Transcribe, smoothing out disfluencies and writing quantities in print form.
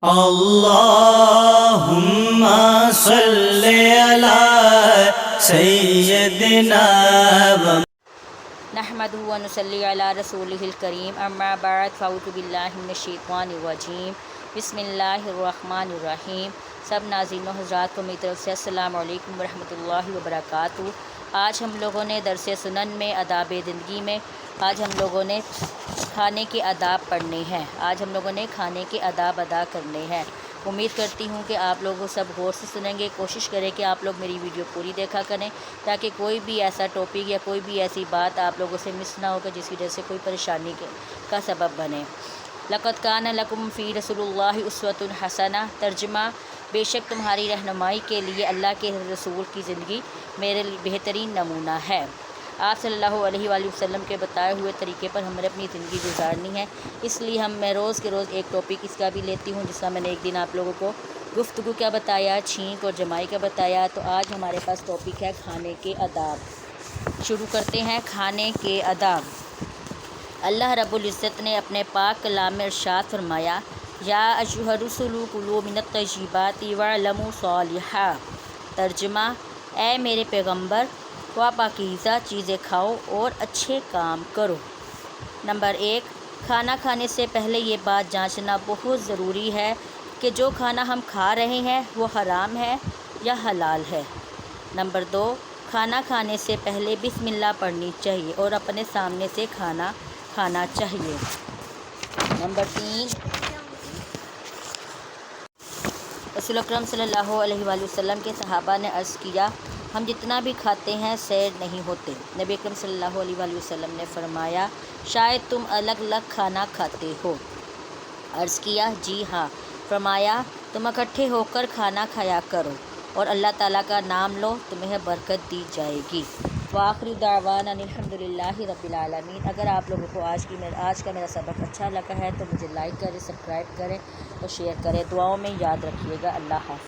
اللهم صل على سيدنا نحمده ونصلي على رسوله الكريم اما بعد فاعوذ باللہ من الشیطان الرجیم بسم اللہ الرحمن الرحیم۔ سب ناظرین و حضرات کو میری طرف سے السلام علیکم ورحمۃ اللہ وبرکاتہ۔ آج ہم لوگوں نے درس سنن میں آداب زندگی میں آج ہم لوگوں نے کھانے کے آداب پڑھنے ہیں۔ آج ہم لوگوں نے کھانے کے آداب ادا کرنے ہیں۔ امید کرتی ہوں کہ آپ لوگ سب غور سے سنیں گے۔ کوشش کریں کہ آپ لوگ میری ویڈیو پوری دیکھا کریں تاکہ کوئی بھی ایسا ٹاپک یا کوئی بھی ایسی بات آپ لوگوں سے مس نہ ہو کہ جس کی وجہ سے کوئی پریشانی کا سبب بنے۔ لقد کان لکم فی رسول اللہ اسوۃ حسنہ، ترجمہ بے شک تمہاری رہنمائی کے لیے اللہ کے رسول کی زندگی میرے بہترین نمونہ ہے۔ آپ صلی اللہ علیہ وآلہ وسلم کے بتائے ہوئے طریقے پر ہمیں اپنی زندگی گزارنی ہے، اس لیے میں روز کے روز ایک ٹاپک اس کا بھی لیتی ہوں، جس کا میں نے ایک دن آپ لوگوں کو گفتگو کا بتایا، چھینک اور جمائی کا بتایا۔ تو آج ہمارے پاس ٹاپک ہے کھانے کے آداب۔ شروع کرتے ہیں کھانے کے آداب۔ اللہ رب العزت نے اپنے پاک کلام میں ارشاد فرمایا، یا ایھا الرسل کلوا من الطیبات واعملوا صالحا، ترجمہ اے میرے پیغمبر پاکیزہ چیزیں کھاؤ اور اچھے کام کرو۔ نمبر 1، کھانا کھانے سے پہلے یہ بات جانچنا بہت ضروری ہے کہ جو کھانا ہم کھا رہے ہیں وہ حرام ہے یا حلال ہے۔ نمبر 2، کھانا کھانے سے پہلے بسم اللہ پڑھنی چاہیے اور اپنے سامنے سے کھانا کھانا چاہیے۔ نمبر 3، رسول اکرم صلی اللہ علیہ وآلہ وسلم کے صحابہ نے عرض کیا، ہم جتنا بھی کھاتے ہیں سیر نہیں ہوتے۔ نبی اکرم صلی اللہ علیہ وآلہ وسلم نے فرمایا، شاید تم الگ الگ کھانا کھاتے ہو۔ عرض کیا، جی ہاں۔ فرمایا، تم اکٹھے ہو کر کھانا کھایا کرو اور اللہ تعالیٰ کا نام لو، تمہیں برکت دی جائے گی۔ وآخر دعوانا الحمد للہ رب العالمین۔ اگر آپ لوگوں کو آج کا میرا سبق اچھا لگا ہے تو مجھے لائک کریں، سبسکرائب کریں اور شیئر کریں۔ دعاؤں میں یاد رکھیے گا۔ اللہ حافظ۔